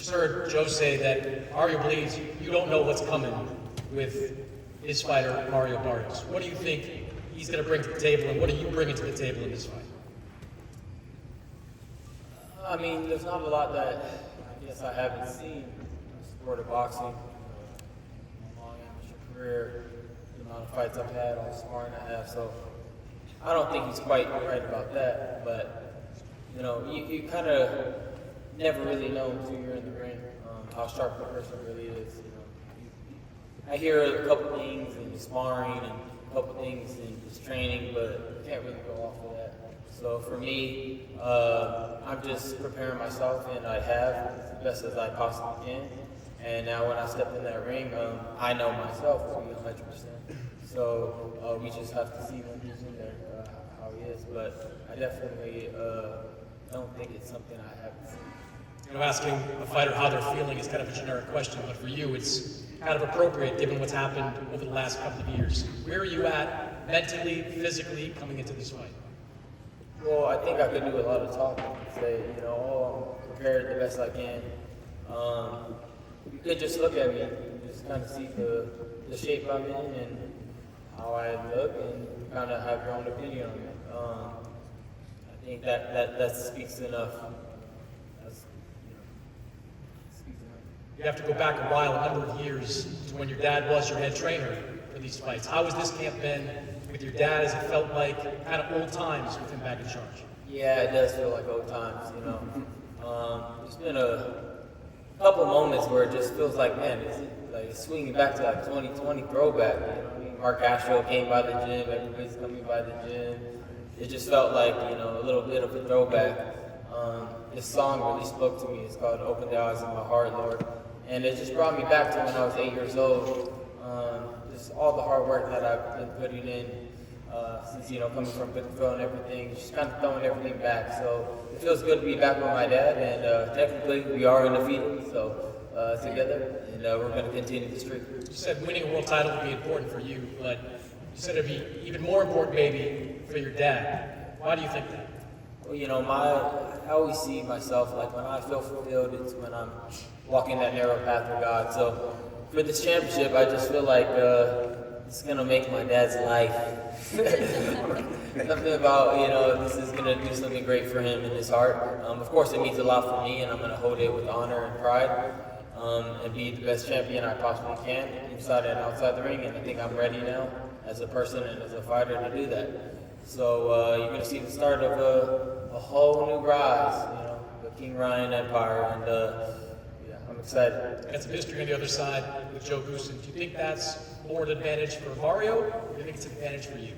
just heard Joe say that Mario believes you don't know what's coming with his fighter, Mario Barrios. What do you think he's going to bring to the table, and what are you bringing to the table in this fight? I mean, there's not a lot that I guess I haven't seen in the sport of boxing. My long amateur career, the amount of fights I've had, all the sparring I have, so I don't think he's quite right about that, but you know, you kind of never really know until you're in the ring how sharp the person really is. You know, I hear a couple things in sparring and a couple things in his training, but you can't really go off of that. So for me, I'm just preparing myself, and I have as the best as I possibly can. And now when I step in that ring, I know myself to be 100%. So we just have to see when he's in there, how he is. But I definitely don't think it's something I haven't seen. You know, asking a fighter how they're feeling is kind of a generic question, but for you, it's kind of appropriate given what's happened over the last couple of years. Where are you at mentally, physically, coming into this fight? Well, I think I could do a lot of talking. Say, you know, oh, I'm prepared the best I can. You could just look at me and just kind of see the shape I'm in and how I look, and kind of have your own opinion on it. I think that speaks enough. You have to go back a while, a number of years, to when your dad was your head trainer for these fights. How has this camp been with your dad? Has it felt like kind of old times with him back in charge? Yeah, it does feel like old times, you know. There's been a couple of moments where it just feels like, man, it's swinging back to like 2020 throwback. You know what I mean? Mark Astro came by the gym, everybody's coming by the gym. It just felt like, you know, a little bit of a throwback. This song really spoke to me. It's called Open the Eyes of My Heart, Lord. And it just brought me back to when I was 8 years old. Just all the hard work that I've been putting in since, you know, coming from Bitterfield and everything, just kind of throwing everything back. So it feels good to be back with my dad, and technically we are undefeated, so together, and we're going to continue the streak. You said winning a world title would be important for you, but you said it'd be even more important maybe for your dad. Why do you think that? Well, you know, I always see myself, like when I feel fulfilled, it's when I'm walking that narrow path of God. So for this championship, I just feel like it's going to make my dad's life. Something about, you know, this is going to do something great for him in his heart. Of course, it means a lot for me, and I'm going to hold it with honor and pride, and be the best champion I possibly can inside and outside the ring. And I think I'm ready now as a person and as a fighter to do that. So you're going to see the start of a whole new rise, you know, the King Ryan Empire, and yeah, I'm excited. Got some history on the other side with Joe Goosen. Do you think that's more an advantage for Mario, or do you think it's an advantage for you?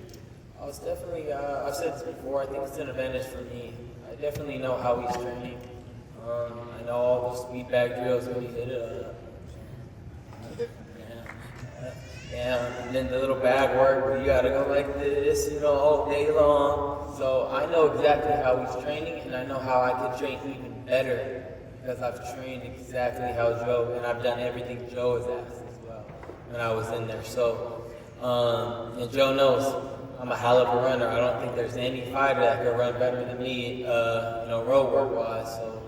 Oh, it's definitely, I've said this before, I think it's an advantage for me. I definitely know how he's training. I know all those speed bag drills when he hit it. Yeah, and then the little bag work where you gotta go like this, you know, all day long. So I know exactly how he's training, and I know how I can train even better because I've trained exactly how Joe, and I've done everything Joe has asked as well when I was in there. So, and Joe knows I'm a hell of a runner. I don't think there's any fighter that could run better than me, you know, road work wise. So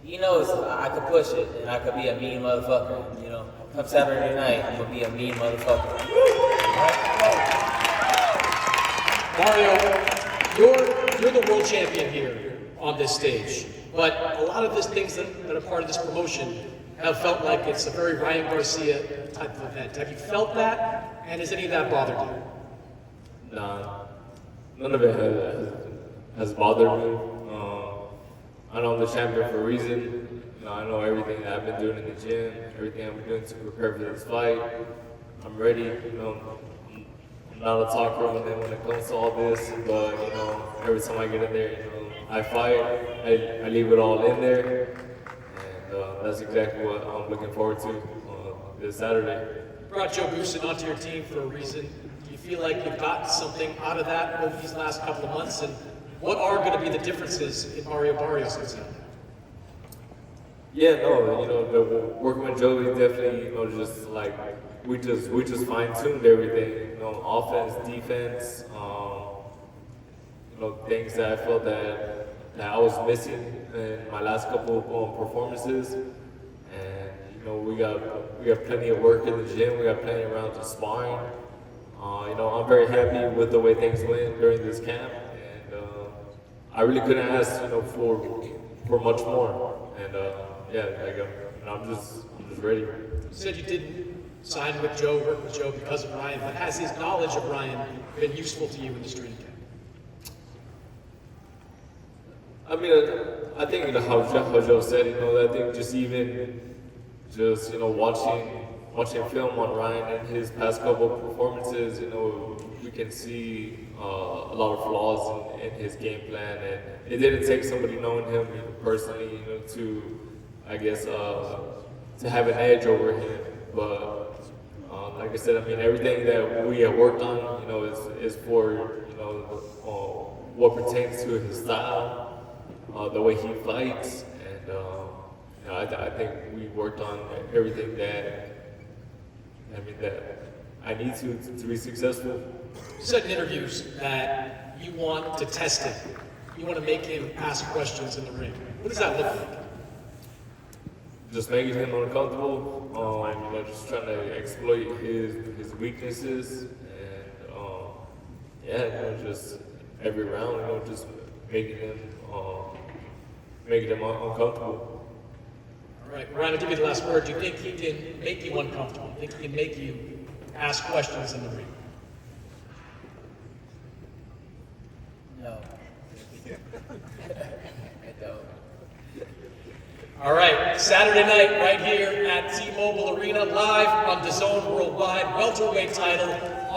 he knows I could push it, and I could be a mean motherfucker, you know. Come Saturday night, I'm gonna be a mean motherfucker. Mario, you're the world champion here on this stage, but a lot of these things that are part of this promotion have felt like it's a very Ryan Garcia type of event. Have you felt that, and has any of that bothered you? Nah, none of it has bothered me. I know I'm the champion for a reason. You know, I know everything that I've been doing in the gym, everything I've been doing to prepare for this fight. I'm ready. You know, I'm not a talker when it comes to all this, but you know, every time I get in there, you know, I fight. I leave it all in there, and that's exactly what I'm looking forward to this Saturday. You brought Joe Goosen onto your team for a reason. Do you feel like you've gotten something out of that over these last couple of months? And what are going to be the differences in Mario Barrios' example? Yeah, no, you know, working with Joe is definitely, you know, just like we just fine-tuned everything, you know, offense, defense, you know, things that I felt that I was missing in my last couple of performances, You know, we got plenty of work in the gym. We got plenty of rounds of sparring. You know, I'm very happy with the way things went during this camp, and I really couldn't ask, you know, for much more. And yeah, like, I'm just ready. You said you didn't sign with Joe, work with Joe because of Ryan, but has his knowledge of Ryan been useful to you in this training camp? I mean, I think, you know, how Joe said, you know, I think just you know, watching film on Ryan and his past couple of performances, you know, we can see a lot of flaws in his game plan, and it didn't take somebody knowing him, you know, personally, you know, to, I guess, to have an edge over him. But like I said, I mean, everything that we have worked on, you know, is for, you know, what pertains to his style, the way he fights, and you know, I think we worked on everything that I need to be successful. You said in interviews that you want to test him. You want to make him ask questions in the ring. What does that look like? Just making him uncomfortable, you know, just trying to exploit his weaknesses, and yeah, you know, just every round, you know, just making him uncomfortable. All right, Ryan, I'll give you the last word. Do you think he can make you uncomfortable? Do you think he can make you ask questions in the ring? No. I don't. All right, Saturday night right here at T-Mobile Arena, live on DAZN Worldwide, welterweight title